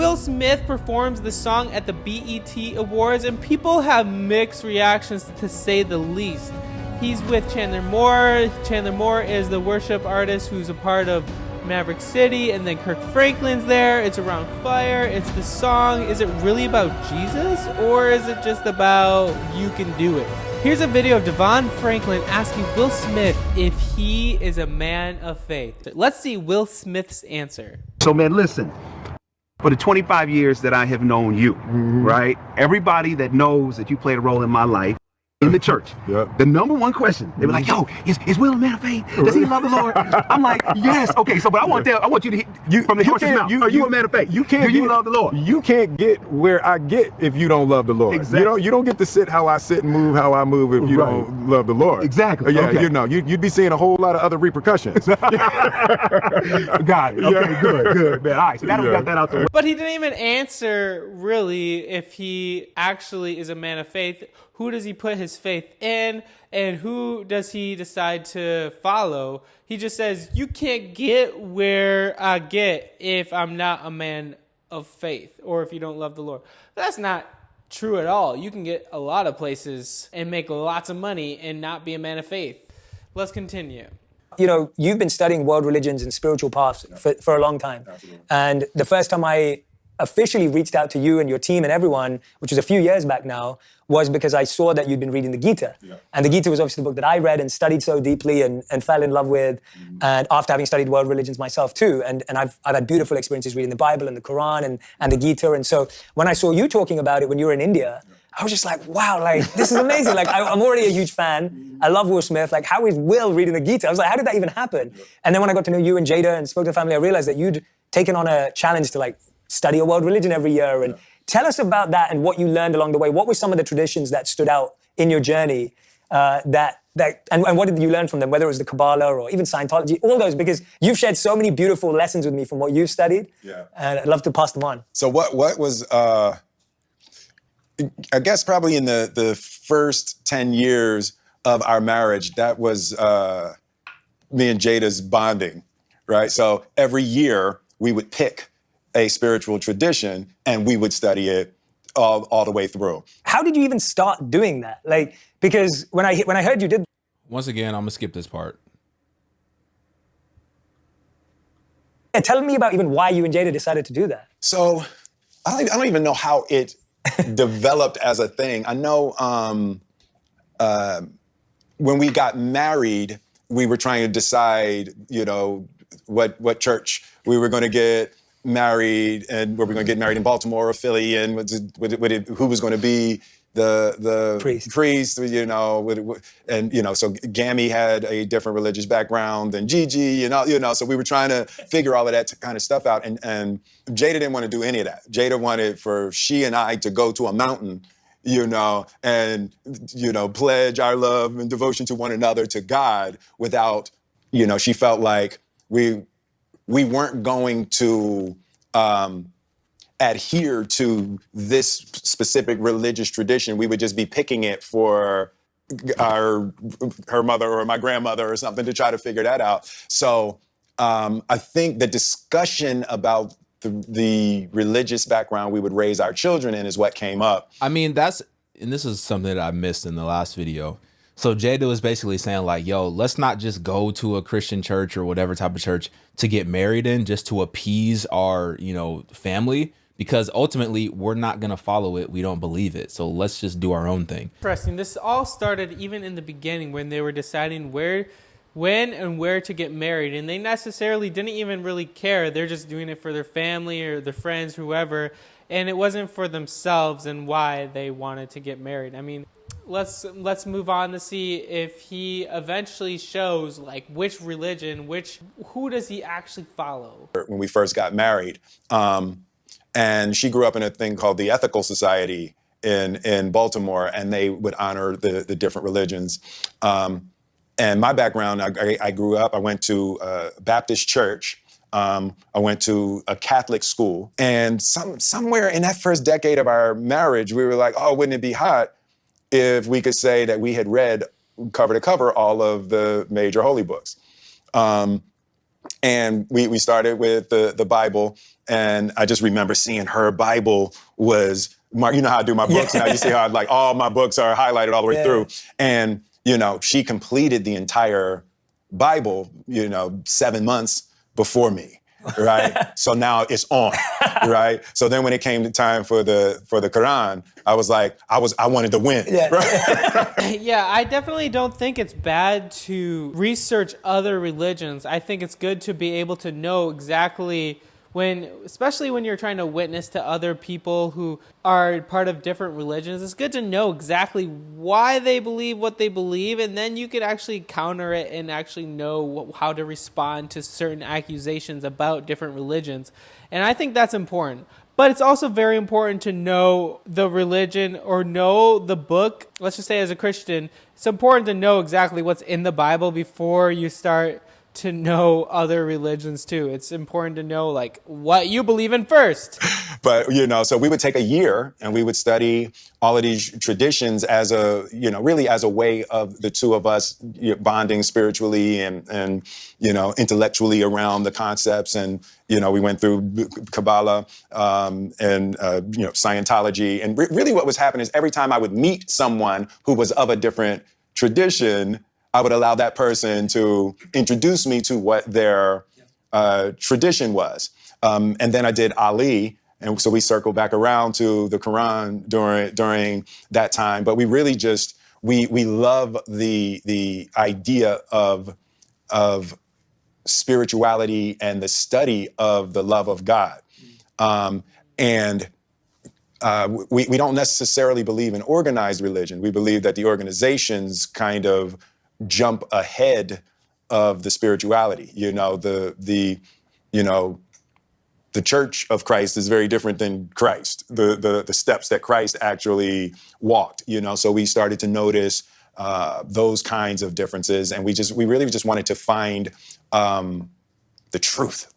Will Smith performs the song at the BET Awards, and people have mixed reactions, to say the least. He's with Chandler Moore. Chandler Moore is the worship artist who's a part of Maverick City, and then Kirk Franklin's there. It's around fire. It's the song. Is it really about Jesus, or is it just about you can do it? Here's a video of Devon Franklin asking Will Smith if he is a man of faith. Let's see Will Smith's answer. So man, listen, for the 25 years that I have known you, right? Everybody that knows that you played a role in my life, in the church, the number one question, they were like, yo, is Will a man of faith? Does he love the Lord? I'm like, yes. Okay, so but I want you to hear from the horse's mouth. Are you a man of faith? You can't. Do you love the Lord? You can't get where I get if you don't love the Lord. Exactly. You don't get to sit how I sit and move how I move if you don't love the Lord. Exactly. Yeah, okay. You'd be seeing a whole lot of other repercussions. Got it. Okay, good, man. All right, so we got that out the way. But he didn't even answer really if he actually is a man of faith. Who does he put his faith in, and who does he decide to follow? He just says, you can't get where I get if I'm not a man of faith, or if you don't love the Lord. That's not true at all. You can get a lot of places and make lots of money and not be a man of faith. Let's continue. You know, you've been studying world religions and spiritual paths for a long time. Absolutely. And the first time I officially reached out to you and your team and everyone, which was a few years back now, was because I saw that you'd been reading the Gita. Yeah. And the Gita was obviously the book that I read and studied so deeply and fell in love with, and after having studied world religions myself too. And I've had beautiful experiences reading the Bible and the Quran and the Gita. And so when I saw you talking about it when you were in India, I was just like, wow, like, this is amazing. Like, I'm already a huge fan. I love Will Smith. Like, how is Will reading the Gita? I was like, how did that even happen? And then when I got to know you and Jada and spoke to the family, I realized that you'd taken on a challenge to like study a world religion every year. And tell us about that and what you learned along the way. What were some of the traditions that stood out in your journey and what did you learn from them, whether it was the Kabbalah or even Scientology, all those, because you've shared so many beautiful lessons with me from what you've studied. Yeah. And I'd love to pass them on. So what was, I guess probably in the first 10 years of our marriage, that was me and Jada's bonding, right? So every year we would pick a spiritual tradition and we would study it all the way through. How did you even start doing that? Like, because when I heard you did. Once again, I'm gonna skip this part. Yeah, tell me about even why you and Jada decided to do that. So I don't even know how it developed as a thing. I know when we got married, we were trying to decide, you know, what church we were going to get married, and were we going to get married in Baltimore or Philly, and who was going to be the priest, you know, and you know, so Gammy had a different religious background than Gigi, you know, so we were trying to figure all of that kind of stuff out, and Jada didn't want to do any of that. Jada wanted for she and I to go to a mountain, you know, and, you know, pledge our love and devotion to one another, to God, without, you know, she felt like we weren't going to adhere to this specific religious tradition. We would just be picking it for her mother or my grandmother or something to try to figure that out. So I think the discussion about the religious background we would raise our children in is what came up. I mean, and this is something that I missed in the last video. So Jada was basically saying like, yo, let's not just go to a Christian church or whatever type of church to get married in just to appease our, you know, family, because ultimately we're not going to follow it. We don't believe it. So let's just do our own thing. Interesting. This all started even in the beginning when they were deciding when and where to get married, and they necessarily didn't even really care. They're just doing it for their family or their friends, whoever, and it wasn't for themselves and why they wanted to get married. I mean, let's move on to see if he eventually shows like which religion, who does he actually follow. When we first got married, and she grew up in a thing called the Ethical Society in Baltimore, and they would honor the different religions. And my background, I grew up, I went to a Baptist church. I went to a Catholic school. And somewhere in that first decade of our marriage, we were like, oh, wouldn't it be hot if we could say that we had read cover to cover all of the major holy books. And we started with the Bible. And I just remember seeing her Bible was, you know how I do my books now. You see how like all my books are highlighted all the way through. And, she completed the entire Bible, 7 months before me. Right. So now it's on. Right. So then when it came to time for the Quran, I was like, I wanted to win. Yeah. Right? Yeah, I definitely don't think it's bad to research other religions. I think it's good to be able to know exactly especially when you're trying to witness to other people who are part of different religions, it's good to know exactly why they believe what they believe, and then you can actually counter it and actually know how to respond to certain accusations about different religions. And I think that's important. But it's also very important to know the religion or know the book. Let's just say as a Christian, it's important to know exactly what's in the Bible before you start to know other religions too. It's important to know like what you believe in first. But, so we would take a year and we would study all of these traditions as really as a way of the two of us bonding spiritually and intellectually around the concepts. And, we went through Kabbalah and Scientology. And really what was happening is every time I would meet someone who was of a different tradition, I would allow that person to introduce me to what their tradition was. And then I did Ali. And so we circled back around to the Quran during that time. But we really just, we love the idea of spirituality and the study of the love of God. And we don't necessarily believe in organized religion. We believe that the organizations kind of jump ahead of the spirituality. The Church of Christ is very different than Christ, the steps that Christ actually walked, so we started to notice those kinds of differences. And we really just wanted to find the truth.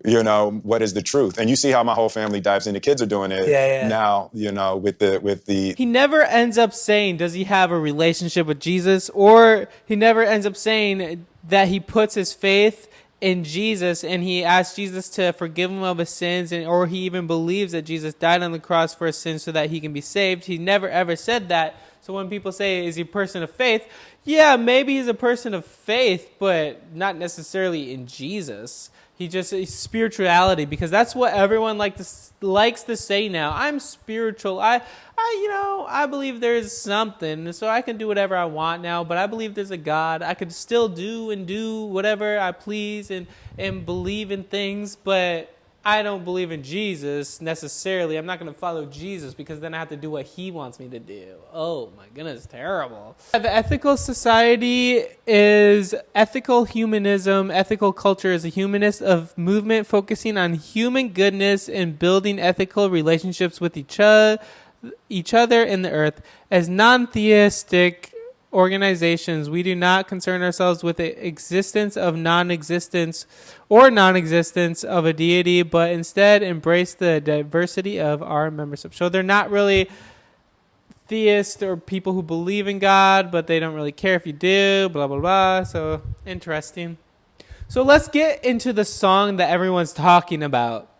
What is the truth? And you see how my whole family dives in. The kids are doing it now, with the. He never ends up saying, does he have a relationship with Jesus? Or he never ends up saying that he puts his faith in Jesus and he asks Jesus to forgive him of his sins, or he even believes that Jesus died on the cross for his sins so that he can be saved. He never ever said that. So when people say, is he a person of faith? Yeah, maybe he's a person of faith, but not necessarily in Jesus. He's spirituality, because that's what everyone likes to say now. I'm spiritual. I believe there's something, so I can do whatever I want now, but I believe there's a God. I could still do whatever I please and believe in things, but I don't believe in Jesus necessarily. I'm not going to follow Jesus because then I have to do what he wants me to do. Oh my goodness, terrible. The ethical society is ethical humanism. Ethical culture is a humanist of movement focusing on human goodness and building ethical relationships with each other in the earth. As non-theistic organizations, we do not concern ourselves with the existence of non-existence of a deity, but instead embrace the diversity of our membership. So they're not really theists or people who believe in God, but they don't really care if you do, blah, blah, blah. So interesting. So let's get into the song that everyone's talking about.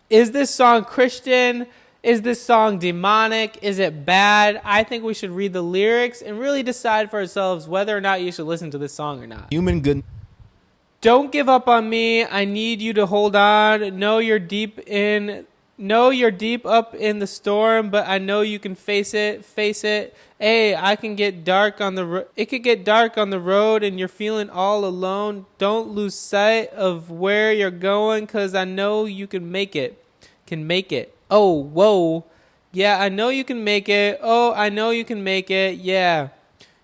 Is this song Christian? Is this song demonic? Is it bad? I think we should read the lyrics and really decide for ourselves whether or not you should listen to this song or not. Human good. Don't give up on me. I need you to hold on. Know you're deep up in the storm, but I know you can face it. Hey, it could get dark on the road and you're feeling all alone. Don't lose sight of where you're going, 'cause I know you can make it. Oh, whoa. Yeah, I know you can make it. Oh, I know you can make it. Yeah.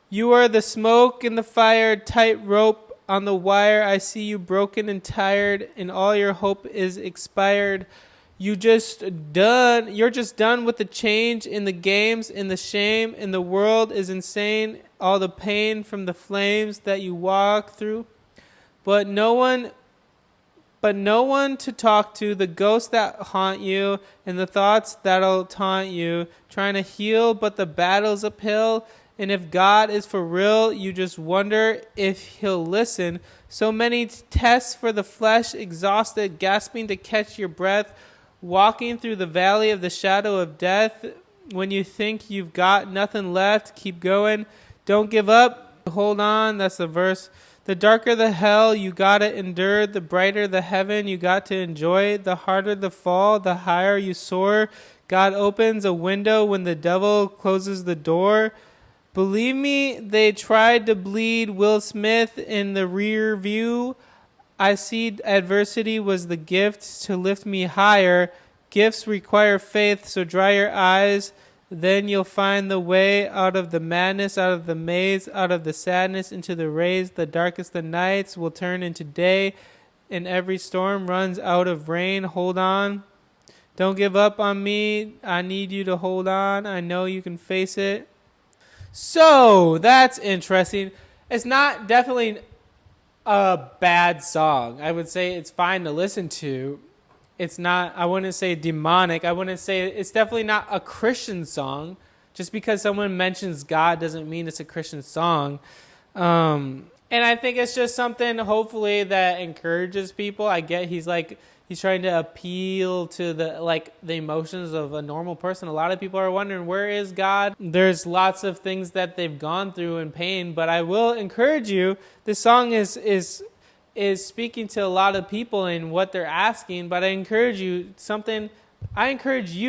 You are the smoke in the fire, tight rope on the wire. I see you broken and tired, and all your hope is expired. You're just done with the change in the games, in the shame, and the world is insane. All the pain from the flames that you walk through. But no one to talk to, the ghosts that haunt you and the thoughts that'll taunt you, trying to heal, but the battle's uphill. And if God is for real, you just wonder if he'll listen. So many tests for the flesh, exhausted, gasping to catch your breath, walking through the valley of the shadow of death. When you think you've got nothing left, keep going. Don't give up. Hold on. That's the verse. The darker the hell, you gotta endure. The brighter the heaven, you got to enjoy. The harder the fall, the higher you soar. God opens a window when the devil closes the door. Believe me, they tried to bleed Will Smith in the rear view. I see adversity was the gift to lift me higher. Gifts require faith, so dry your eyes. Then you'll find the way out of the madness, out of the maze, out of the sadness, into the rays. The darkest of nights will turn into day, and every storm runs out of rain. Hold on. Don't give up on me. I need you to hold on. I know you can face it. So, that's interesting. It's not definitely a bad song. I would say it's fine to listen to. It's not, I wouldn't say demonic. I wouldn't say, it's definitely not a Christian song. Just because someone mentions God doesn't mean it's a Christian song. And I think it's just something, hopefully, that encourages people. I get he's trying to appeal to the emotions of a normal person. A lot of people are wondering, where is God? There's lots of things that they've gone through in pain, but I will encourage you, this song is speaking to a lot of people and what they're asking, but I encourage you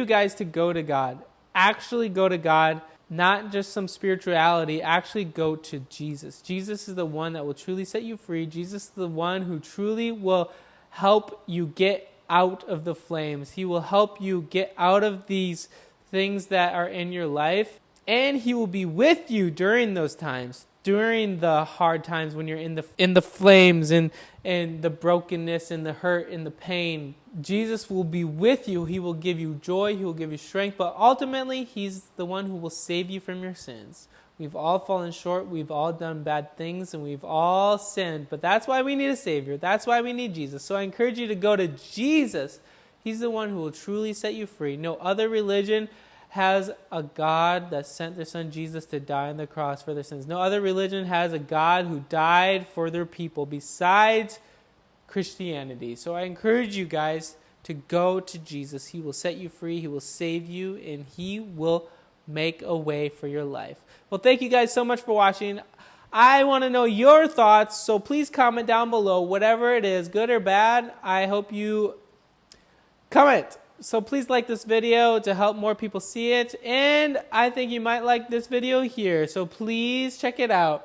guys to go to God. Actually go to God, not just some spirituality. Actually go to Jesus. Jesus is the one that will truly set you free. Jesus is the one who truly will help you get out of the flames. He will help you get out of these things that are in your life, and he will be with you during those times. During the hard times when you're in the flames and the brokenness and the hurt and the pain, Jesus will be with you. He will give you joy. He will give you strength. But ultimately, he's the one who will save you from your sins. We've all fallen short. We've all done bad things, and we've all sinned. But that's why we need a Savior. That's why we need Jesus. So I encourage you to go to Jesus. He's the one who will truly set you free. No other religion has a God that sent their son Jesus to die on the cross for their sins. No other religion has a God who died for their people besides Christianity. So I encourage you guys to go to Jesus. He will set you free. He will save you, and he will make a way for your life. Well, thank you guys so much for watching. I want to know your thoughts, so please comment down below, whatever it is, good or bad. I hope you comment. So please like this video to help more people see it. And I think you might like this video here. So please check it out.